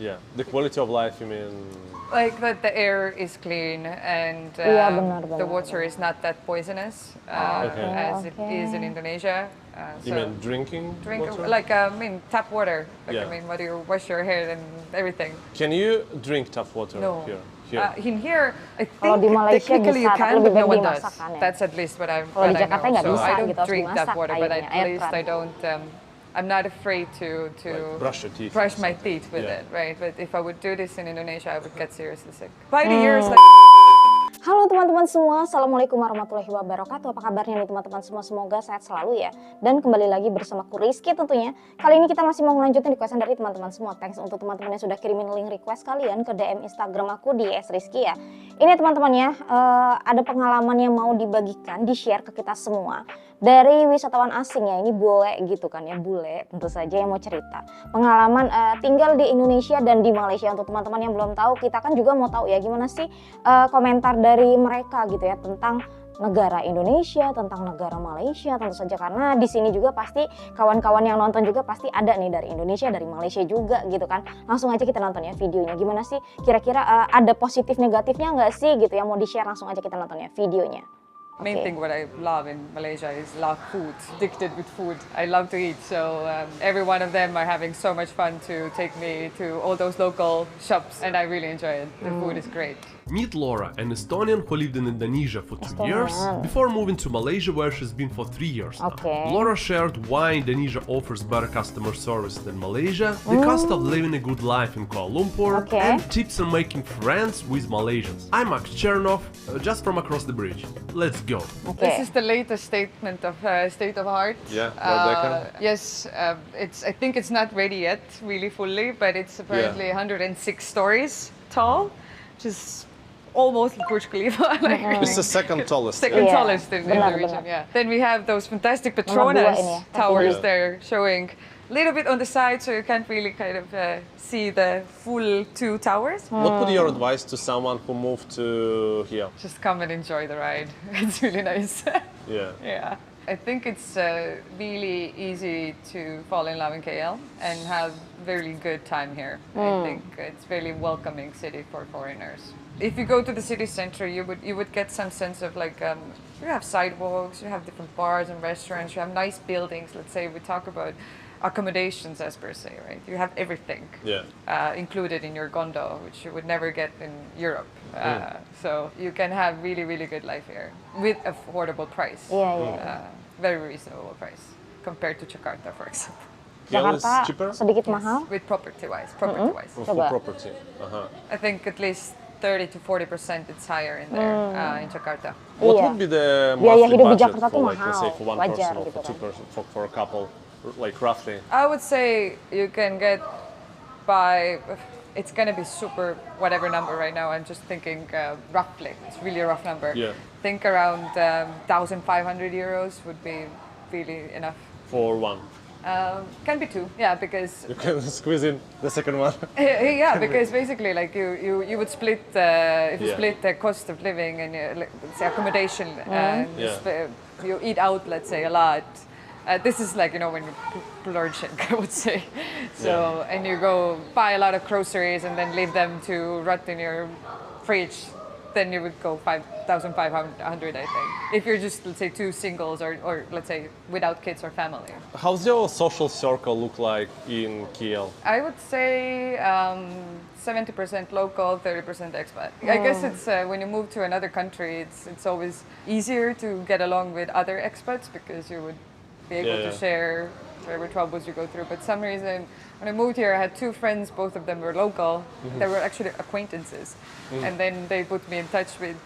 Yeah, the quality of life, you mean? Like that the air is clean and the water is not that poisonous as it is in Indonesia. You mean drinking water? Like tap water. Like, I mean, whether you wash your hair and everything. Can you drink tap water here? In here, I think Kalau di Malaysia technically bisa, you can, tapi but lebih no baik one does. dimasak kan ya? That's at least what I Kalau di Jakarta nggak know. So bisa I don't gitu, harus drink dimasak tap water, but kayaknya, at least I don't. I'm not afraid to like brush your teeth. Brush my teeth with it, right? But if I would do this in Indonesia, I would get seriously sick. By the years, like. Halo teman-teman semua, Assalamualaikum warahmatullahi wabarakatuh. Apa kabarnya nih teman-teman semua? Semoga sehat selalu ya. Dan kembali lagi bersama aku Rizky tentunya. Kali ini kita masih mau ngelanjutin requestan dari teman-teman semua. Thanks untuk teman-teman yang sudah kirimin link request kalian ke DM Instagram aku di @ysrizqiyyah. Ini teman-teman ya, ada pengalaman yang mau dibagikan, di-share ke kita semua. Dari wisatawan asing ya, ini bule gitu kan ya, bule tentu saja yang mau cerita. Pengalaman tinggal di Indonesia dan di Malaysia. Untuk teman-teman yang belum tahu, kita kan juga mau tahu ya gimana sih komentar dari mereka gitu ya tentang negara Indonesia, tentang negara Malaysia tentu saja, karena di sini juga pasti kawan-kawan yang nonton juga pasti ada nih dari Indonesia, dari Malaysia juga gitu kan. Langsung aja kita nonton ya videonya, gimana sih kira-kira ada positif negatifnya nggak sih gitu ya, mau di-share. Langsung aja kita nonton ya videonya. Main thing what I love in Malaysia is love food, addicted with food. I love to eat, so every one of them are having so much fun to take me to all those local shops, and I really enjoy it. The food is great. Meet Laura, an Estonian who lived in Indonesia for 2 years before moving to Malaysia, where she's been for 3 years now. Laura shared why Indonesia offers better customer service than Malaysia, the cost of living a good life in Kuala Lumpur, and tips on making friends with Malaysians. I'm Max Chernov, just from across the bridge. Let's go. This is the latest statement of State of Art. Yeah, yes, I think it's not ready yet, really fully, but it's apparently 106 stories tall, which is almost Burj Khalifa. It's the second tallest. Second tallest in the region, yeah. Then we have those fantastic Petronas towers there showing a little bit on the side, so you can't really kind of see the full 2 towers. What would be your advice to someone who moved to here? Just come and enjoy the ride. It's really nice. Yeah. I think it's really easy to fall in love in KL and have very good time here. I think it's very welcoming city for foreigners. If you go to the city center, you would get some sense of like you have sidewalks, you have different bars and restaurants, you have nice buildings. Let's say we talk about accommodations as per se, right? You have everything included in your condo, which you would never get in Europe. So you can have really, really good life here with affordable price. Very reasonable price compared to Jakarta, for example. Jakarta sedikit mahal. With property-wise. For property. I think at least 30 to 40% it's higher in there in Jakarta. What would be the monthly budget for, like, let's say, for one person or for 2 person, for a couple, like roughly? I would say you can get by, it's gonna be super whatever number right now. I'm just thinking roughly. It's really a rough number. Yeah. Think around 1,500 euros would be really enough. For one? Can be 2, yeah, because you can squeeze in the second one. Yeah, because basically, like you would split split the cost of living and let's say accommodation, and you eat out, let's say, a lot. This is like, you know, when people are cheap, I would say. So and you go buy a lot of groceries and then leave them to rot in your fridge. Then you would go 5,500, I think. If you're just, let's say, 2 singles or let's say without kids or family. How's your social circle look like in KL? I would say 70% local, 30% expat. I guess it's when you move to another country, it's always easier to get along with other expats because you would be able to share whatever troubles you go through. But some reason, when I moved here, I had 2 friends, both of them were local. They were actually acquaintances. And then they put me in touch with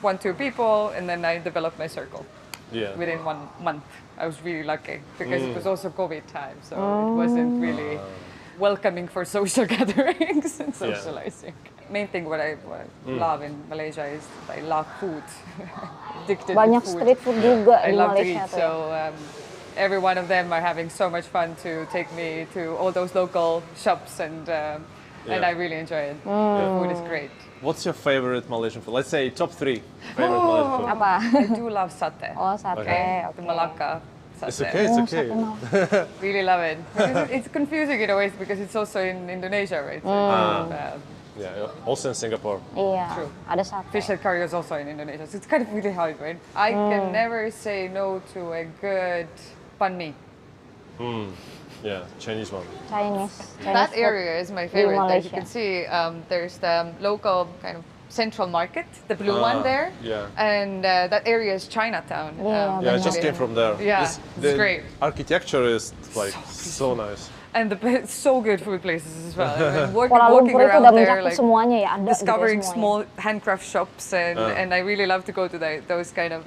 1-2 people, and then I developed my circle. Within 1 month. I was really lucky because it was also COVID time, so it wasn't really welcoming for social gatherings and socializing. Main thing what I love in Malaysia is I love food. Addicted Banyak with food. street food juga I di love Malaysia to eat, so every one of them are having so much fun to take me to all those local shops, and I really enjoy it. The food is great. What's your favorite Malaysian food? Let's say top 3 favorite Malaysian food. Apa? I do love satay. Oh, satay. The Malacca It's okay, it's okay. Really love it. It's confusing in a way because it's also in Indonesia, right? So, yeah, also in Singapore. Iya, True. ada sate. Fish head curry is also in Indonesia, so it's kind of really hard, right? I can never say no to a good banh mi. Yeah, Chinese one. Chinese That food area is my di favorite. As Malaysia. you can see, there's the local kind of central market, the blue one there. Yeah. And that area is Chinatown. Yeah, Yeah, I just came from there. Yeah, it's great. Architecture is like so nice. And so good food places as well. I mean, Kuala walking Lumpur itu around udah there, mencakup like semuanya ya, ada discovering gitu ya semuanya. small handcraft shops, and I really love to go to those kind of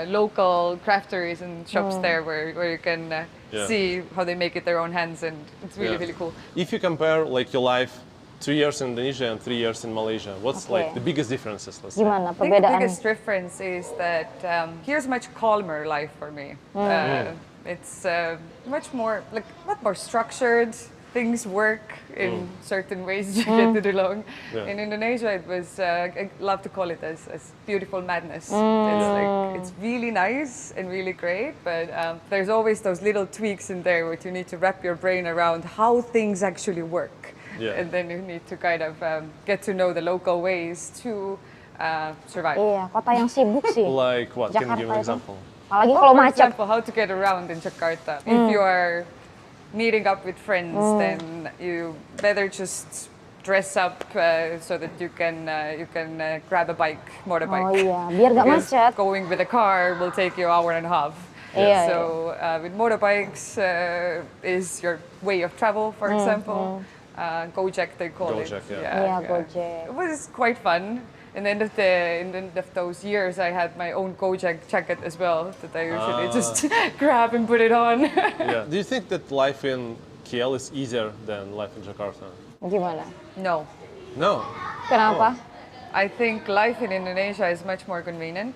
local crafteries and shops there where you can see how they make it their own hands, and it's really really cool. If you compare like your life 2 years in Indonesia and 3 years in Malaysia, what's like the biggest differences? Let's say? Gimana I think the perbedaan? biggest difference is that here's much calmer life for me. It's much more like not more structured. Things work in certain ways you get to do long. Yeah. In Indonesia, it was I love to call it as beautiful madness. It's like it's really nice and really great, but there's always those little tweaks in there where you need to wrap your brain around how things actually work. Yeah. And then you need to kind of get to know the local ways to survive. Iya, kota yang sibuk sih. Like what? Can you give an Jakarta itu. example? Apalagi kalau For macet. example, how to get around in Jakarta. If you are meeting up with friends, then you better just dress up so that you can grab a motorbike. Oh iya, biar gak Because macet. going with a car will take you an hour and a half. Iya, So with motorbikes is your way of travel, for example. Gojek they call Gojek, it. Iya, Gojek. It was quite fun. In the end of those years, I had my own Gojek jacket as well that I usually just grab and put it on. Yeah. Do you think that life in KL is easier than life in Jakarta? Gimana? No. No. Kenapa? I think life in Indonesia is much more convenient.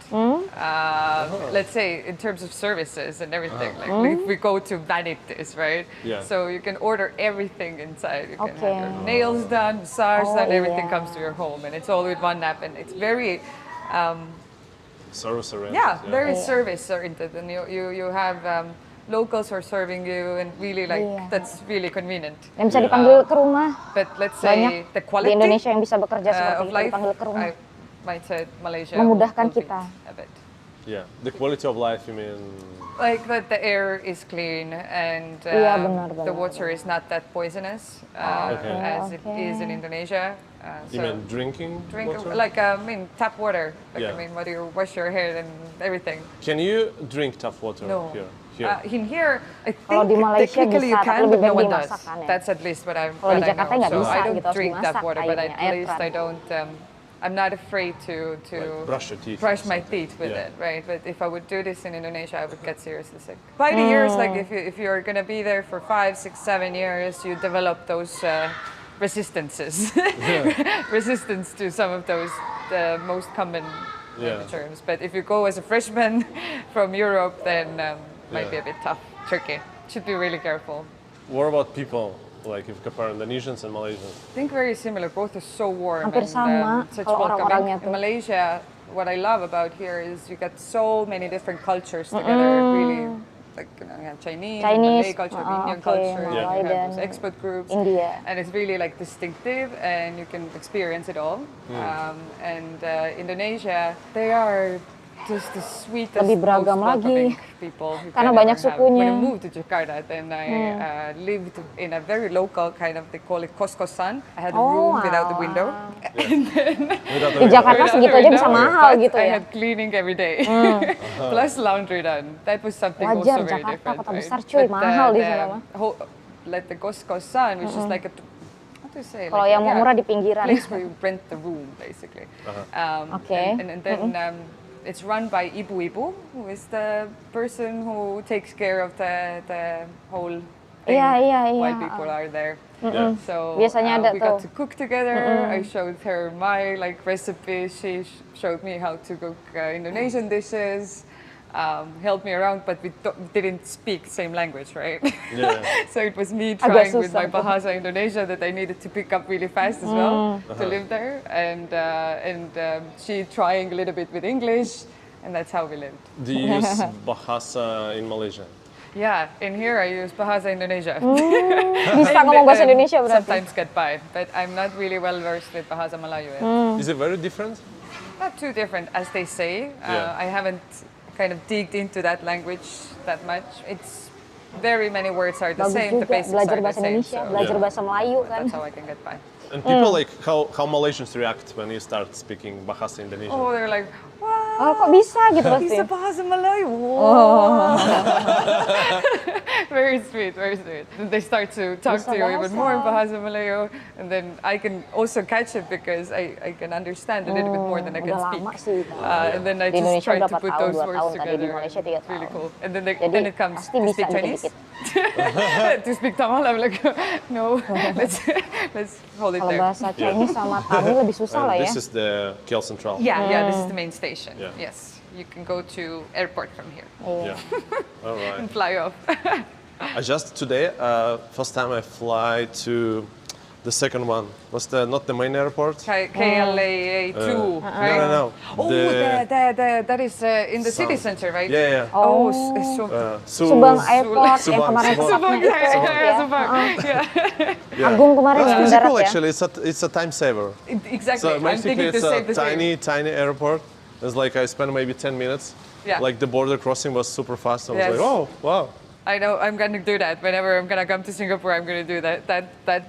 Let's say in terms of services and everything. Like if we go to Vanities, right? Yeah. So you can order everything inside. You can Okay. have your nails done, massage Oh, done, everything yeah. comes to your home, and it's all with one app, and it's very. Service oriented. Yeah, very service oriented, and you have locals who are serving you, and really like that's really convenient. Yang bisa dipanggil ke rumah. But let's say Banyak the di quality Indonesia yang bisa bekerja seperti of itu, life, dipanggil ke rumah. I might say Malaysia Memudahkan will beat kita. a bit. Yeah. The quality of life, you mean? Like that the air is clean and Iya, the water is not that poisonous as it is in Indonesia. You mean drinking water? Like I mean tap water. Like Yeah. I mean, whether you wash your hair and everything. Can you drink tap water No. here? In here, I Kalau think di Malaysia technically bisa, you can, tapi lebih but no baik one does. dimasak kan ya. That's at least what I Kalau di Jakarta know. nggak So bisa I don't gitu, harus drink dimasak tap water, but airnya, at air least I keran. don't. I'm not afraid to Like brush your teeth. brush my teeth with it, right? But if I would do this in Indonesia, I would get seriously sick. By the years, like if you're gonna be there for 5, 6, 7 years, you develop those resistances, resistance to some of those the most common terms. But if you go as a freshman from Europe, then might be a bit tough, tricky. Should be really careful. What about people? Like if you compare Indonesians and Malaysians? I think very similar. Both are so warm Hampir and sama such kalau orang-orangnya welcoming. tuh. In Malaysia, what I love about here is you get so many different cultures together. Really, like you have Chinese, Malay culture, Indian culture. Malay You have dan those expert groups, India. and it's really like distinctive, and you can experience it all. And Indonesia, they are just the sweetest, Lebih beragam most welcoming lagi. people you Karena can banyak ever have. sukunya. When I moved to Jakarta, then I lived in a very local kind of, they call it kos-kosan. I had a room without the window. And then Di Jakarta segitu aja bisa mahal gitu I ya. had cleaning every day, plus laundry done. That was something Wajar, also very Jakarta different. kota right? besar cuy, But, mahal di sana mah. Like the kos-kosan, which is like a, what to say? Kalau like yang mau murah di pinggiran. place where you rent the room, basically. Okay. And then it's run by ibu-ibu, who is the person who takes care of the whole thing while people are there. So Biasanya ada we got tuh. to cook together. I showed her my recipes. She showed me how to cook Indonesian dishes. Helped me around, but we didn't speak same language, right? Yeah. So it was me Agak trying with susah my tuh. Bahasa Indonesia that I needed to pick up really fast as well to live there, and she trying a little bit with English, and that's how we lived. Do you use bahasa in Malaysia? Yeah, in here I use Bahasa Indonesia. Bisa ngomong bahasa Indonesia berarti? Sometimes get by, but I'm not really well versed with Bahasa Melayu yet. Is it very different? Not too different, as they say. I haven't kind of digged into that language that much. It's very many words are the Bagus same, juga, the basics belajar are the bahasa same. Indonesia, So belajar bahasa Melayu kan. that's how I can get by. And people like how Malaysians react when you start speaking bahasa Indonesia. Oh, they're like, what? Oh, kok bisa gitu pasti? Bisa Bahasa Melayu. Wow. Very sweet, very sweet. And they start to talk Bisa to you even more in bahasa. Bahasa Melayu, and then I can also catch it because I can understand a little bit more than I can Udah speak. lama sih. And then I Di just Indonesia try to berapa put tahun, those 2 words tahun tadi, together. di Malaysia 3 It's really tahun. cool. And then, Jadi then it comes pasti to bisa speak Chinese. dikit-dikit. To speak Tamil, I'm like, no, let's hold it Kalau there. bahasa Chinese sama Tamil lebih susah lah ya. This is the Kiel Central. Yeah, this is the main station. Yeah. Yes, you can go to airport from here Yeah. All right. and fly off. I just today, first time I fly to the second one. Was not the main airport? KLAA 2, right? No. Oh, that is in the city center, right? Yeah. Oh, Subang Airport yang Subang, kemarin Subang. pesawatnya itu ya. Subang. Yeah. Agung kemarin That's yang pretty mendarat cool ya. actually. It's a time saver. Exactly. So I'm basically thinking to it's save a the same. tiny airport. It's like I spent maybe 10 minutes. Yeah. Like the border crossing was super fast. I was Yes. like, oh, wow. I know I'm gonna do that whenever I'm gonna come to Singapore. I'm gonna do that. But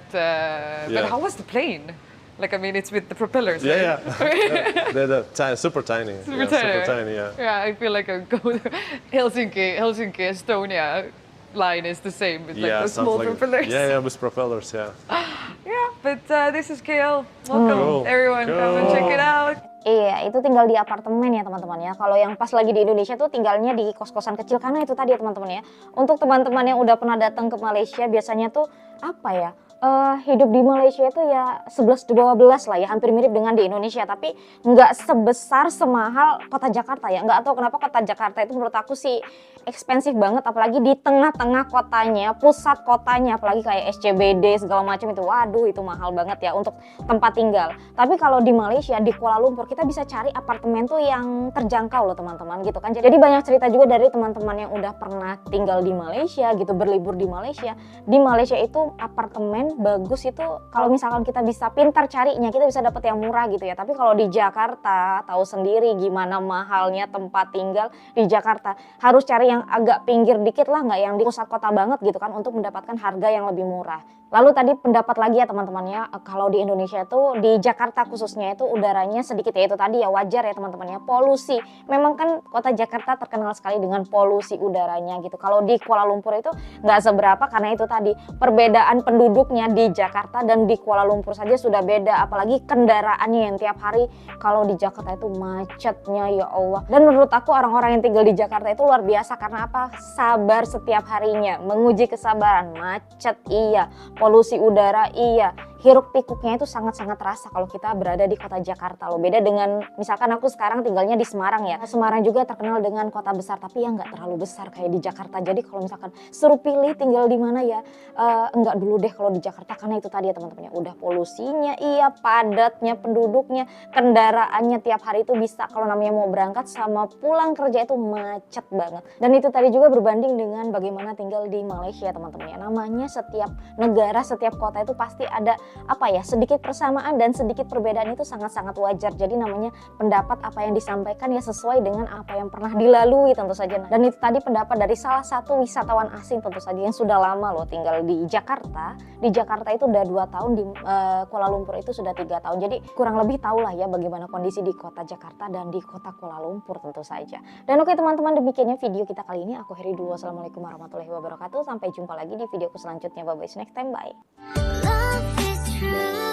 how was the plane? Like, I mean, it's with the propellers. Yeah, right? yeah. They're super tiny. Super Yeah, tiny. super right? tiny, yeah. Yeah, I feel like I go to Helsinki, Estonia line is the same with like the small something like- propellers. Yeah, with propellers, yeah. Yeah, but this is KL. Welcome, Cool. everyone. Come and check it out. Iya, itu tinggal di apartemen ya teman-teman ya. Kalau yang pas lagi di Indonesia tuh tinggalnya di kos-kosan kecil karena itu tadi ya teman-teman ya. Untuk teman-teman yang udah pernah datang ke Malaysia biasanya tuh apa ya? Hidup di Malaysia itu ya 11-12 lah ya, hampir mirip dengan di Indonesia, tapi nggak sebesar semahal kota Jakarta ya. Nggak tahu kenapa kota Jakarta itu menurut aku sih ekspensif banget, apalagi di tengah-tengah kotanya, pusat kotanya, apalagi kayak SCBD segala macam itu, waduh itu mahal banget ya untuk tempat tinggal. Tapi kalau di Malaysia, di Kuala Lumpur, kita bisa cari apartemen tuh yang terjangkau loh teman-teman gitu kan. Jadi banyak cerita juga dari teman-teman yang udah pernah tinggal di Malaysia gitu, berlibur di Malaysia. Di Malaysia itu apartemen bagus itu kalau misalkan kita bisa pintar carinya, kita bisa dapat yang murah gitu ya. Tapi kalau di Jakarta, tahu sendiri gimana mahalnya tempat tinggal di Jakarta. Harus cari yang agak pinggir dikit lah, nggak yang di pusat kota banget gitu kan, untuk mendapatkan harga yang lebih murah. Lalu tadi pendapat lagi ya teman-teman ya, kalau di Indonesia tuh, di Jakarta khususnya itu udaranya sedikit ya, itu tadi ya wajar ya teman-teman ya, polusi. Memang kan kota Jakarta terkenal sekali dengan polusi udaranya gitu. Kalau di Kuala Lumpur itu nggak seberapa karena itu tadi perbedaan penduduknya di Jakarta dan di Kuala Lumpur saja sudah beda, apalagi kendaraannya yang tiap hari. Kalau di Jakarta itu macetnya ya Allah. Dan menurut aku orang-orang yang tinggal di Jakarta itu luar biasa karena apa? Sabar setiap harinya, menguji kesabaran. Macet iya, polusi udara iya, hiruk pikuknya itu sangat-sangat terasa kalau kita berada di kota Jakarta loh. Beda dengan misalkan aku sekarang tinggalnya di Semarang ya. Semarang juga terkenal dengan kota besar tapi ya nggak terlalu besar kayak di Jakarta. Jadi kalau misalkan suruh pilih tinggal di mana ya, enggak dulu deh kalau di Jakarta karena itu tadi ya teman-teman ya, udah polusinya iya, padatnya penduduknya, kendaraannya tiap hari itu bisa kalau namanya mau berangkat sama pulang kerja itu macet banget. Dan itu tadi juga berbanding dengan bagaimana tinggal di Malaysia teman-teman ya. Namanya setiap negara, setiap kota itu pasti ada apa ya, sedikit persamaan dan sedikit perbedaan itu sangat-sangat wajar. Jadi namanya pendapat apa yang disampaikan ya sesuai dengan apa yang pernah dilalui tentu saja. Dan itu tadi pendapat dari salah satu wisatawan asing tentu saja yang sudah lama loh tinggal di Jakarta. Di Jakarta itu udah 2 tahun, di Kuala Lumpur itu sudah 3 tahun. Jadi kurang lebih tahu lah ya bagaimana kondisi di kota Jakarta dan di kota Kuala Lumpur tentu saja. Dan oke teman-teman, demikiannya video kita kali ini. Aku akhiri dulu. Assalamualaikum warahmatullahi wabarakatuh. Sampai jumpa lagi di videoku selanjutnya. Bye bye, see you next time, bye. Love is true.